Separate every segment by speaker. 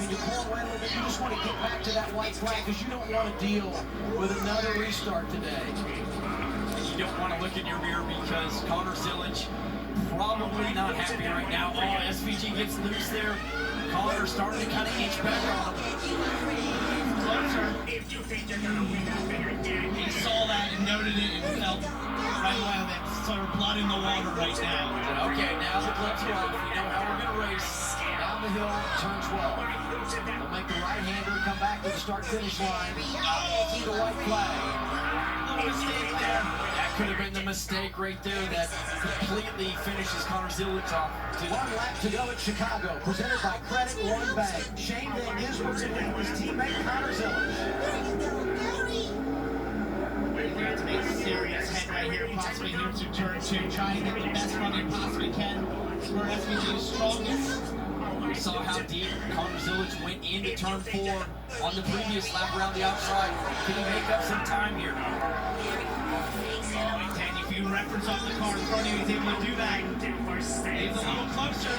Speaker 1: Can you pull away a little bit? You just want to get back to that white flag because you don't want to deal with another restart today.
Speaker 2: You don't want to look in your mirror because Connor Zillage probably not happy right now. Oh, SVG gets loose there. Connor starting to kind of inch back on him. Closer. He saw that and noted it and felt right away that sort of blood in the water right now.
Speaker 1: Okay, now the gloves are off. We know how we're going to race. Down the hill, turn 12. They'll make the right-hander come back to the start-finish line. See the white flag.
Speaker 2: Little mistake there. That could have been the mistake right there that completely finishes Connor Zillage off.
Speaker 1: 1 lap to go at Chicago, presented by Credit One Bank. Shane Van Gisbergen and his teammate Connor Zillage.
Speaker 3: We're going to make serious headway here, possibly here to turn 2, trying to get the best run they possibly can. Where SVG is strongest.
Speaker 2: We saw how deep Connor Zillage went into turn 4 on the previous lap around the outside. Can he make up some time here?
Speaker 3: If you reference off the car in front of you, he's able to do that. He's a little closer.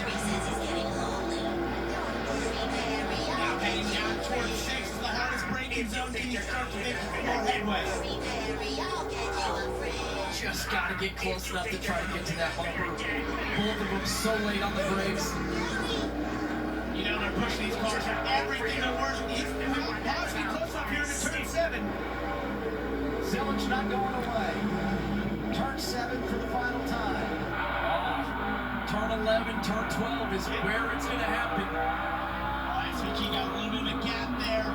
Speaker 3: Now heading down towards 6, the hardest braking zone. Can you start to make more headway?
Speaker 2: Just got to get close enough to try to get to that bumper. Both of them so late on the brakes.
Speaker 3: You know, they're pushing these cars for everything they're worth. He's possibly close up here to turn 7.
Speaker 1: Zillage not going away. Turn 7 for the final time.
Speaker 2: Turn 11, turn 12 is where it's going to happen.
Speaker 3: SVG got a little bit of a gap there.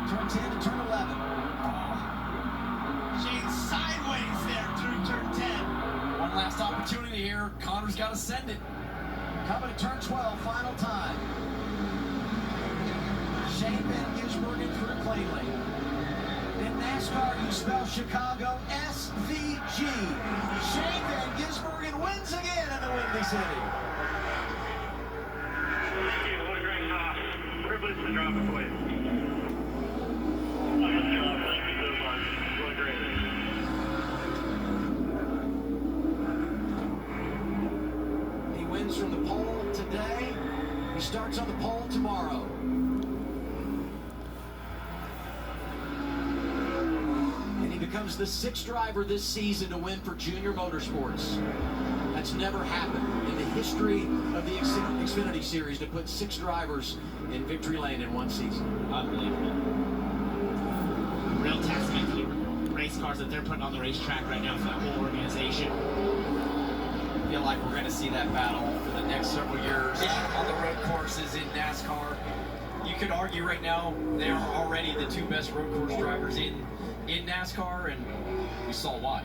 Speaker 1: Turn 10 to turn 11.
Speaker 3: Shane's sideways there through turn 10.
Speaker 2: One last opportunity here. Connor's got to send it.
Speaker 1: Coming to turn 12, final time. Shane Van Gisbergen through cleanly. In NASCAR, you spell Chicago SVG. Shane Van Gisbergen wins again in the Windy City.
Speaker 4: Thank you. What a great privilege to drive it for you. Thank you so much. What a great day.
Speaker 1: He wins from the pole today. He starts on the pole tomorrow. Becomes the 6th driver this season to win for Junior Motorsports. That's never happened in the history of the Xfinity Series to put 6 drivers in victory lane in one season.
Speaker 3: Unbelievable. Real testament to the race cars that they're putting on the racetrack right now for that whole organization.
Speaker 2: I feel like we're going to see that battle for the next several years on the road courses in NASCAR. You could argue right now they are already the 2 best road course drivers in NASCAR, and we saw why.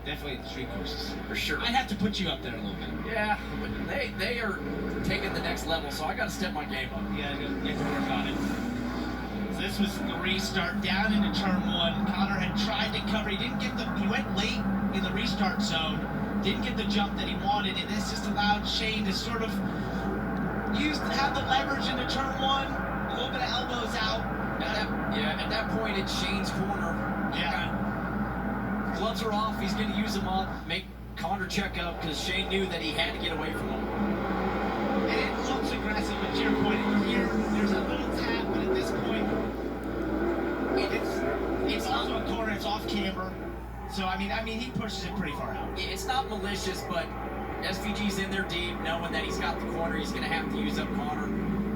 Speaker 3: Definitely the street courses.
Speaker 2: For sure.
Speaker 3: I'd have to put you up there a little bit.
Speaker 2: Yeah, but they are taking the next level, so I got to step my game up.
Speaker 3: Yeah, get to work on it. So this was the restart down into turn 1. Connor had tried to cover. He went late in the restart zone. Didn't get the jump that he wanted, and this just allowed Shane to sort of have the leverage into turn 1. A little bit of elbows out.
Speaker 2: At that point, it's Shane's corner.
Speaker 3: Yeah.
Speaker 2: Gloves are off. He's going to use them up, make Connor check up because Shane knew that he had to get away from him.
Speaker 3: And it looks aggressive, but to your point here, there's a little tap, but at this point, it's also a corner. It's off camber. So I mean, he pushes it pretty far out.
Speaker 2: It's not malicious, but SVG's in there deep, knowing that he's got the corner. He's going to have to use up Connor.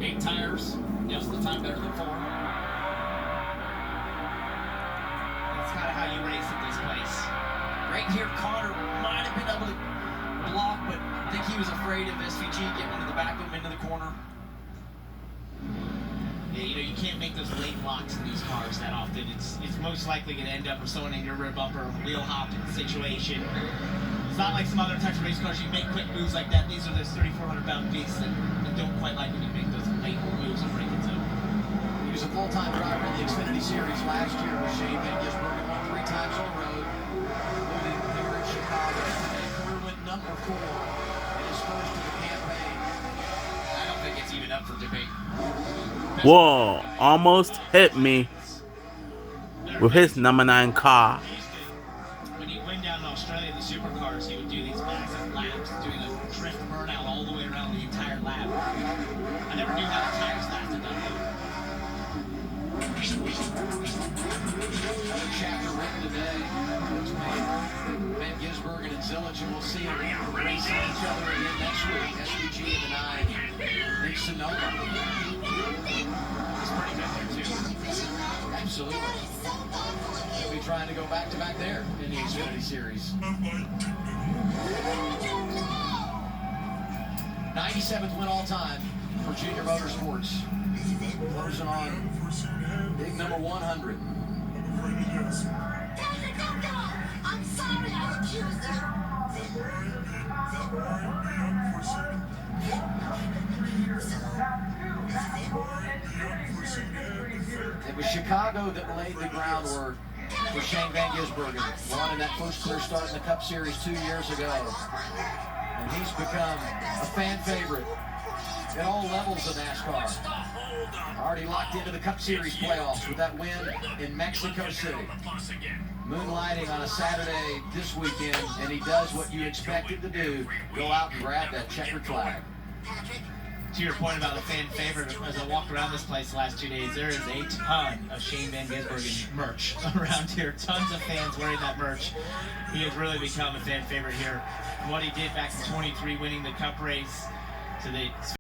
Speaker 2: 8 tires, most of the time better than 4.
Speaker 3: Kind of how you race at this place.
Speaker 2: Right here, Connor might have been able to block, but I think he was afraid of SVG getting into the back of him into the corner.
Speaker 3: Yeah, you can't make those late blocks in these cars that often. It's most likely going to end up with someone in your rear bumper, wheel hopping situation. It's not like some other types of race cars. You make quick moves like that. These are those 3,400-pound beasts that don't quite like when you make those late moves on braking zone.
Speaker 1: He was a full-time driver in the Xfinity Series last year with Shane Van Gisbergen, won 3 times on the road, including here in Chicago. Today, career went number 4 in his first of the campaign.
Speaker 2: I don't think it's even up for debate.
Speaker 5: Whoa, almost hit me with his number 9 car.
Speaker 3: When he went down in Australia, the supercars, he would do these massive laps, doing a drift burnout all the way around the never knew how the tires lasted that long.
Speaker 1: Another chapter written today. It's made Van Gisbergen and Zillage, and we'll see them racing each other again next week. SVG in the 9 in Sonoma.
Speaker 2: It's pretty good there, too.
Speaker 1: Absolutely. They'll be trying to go back-to-back there in the Xfinity Series. 97th win all time for Junior Motorsports. Closing on big number 100.
Speaker 6: I'm sorry I accused
Speaker 1: It was Chicago that laid the groundwork for Shane Van Gisbergen. Won in that first clear start in the Cup Series 2 years ago. And he's become a fan favorite at all levels of NASCAR. Already locked into the Cup Series playoffs with that win in Mexico City. Moonlighting on a Saturday this weekend, and he does what you expect him to do, go out and grab that checkered flag.
Speaker 3: To your point about the fan favorite, as I walked around this place the last 2 days, there is a ton of Shane Van Gisbergen merch around here. Tons of fans wearing that merch. He has really become a fan favorite here. From what he did back in 23, winning the Cup race to the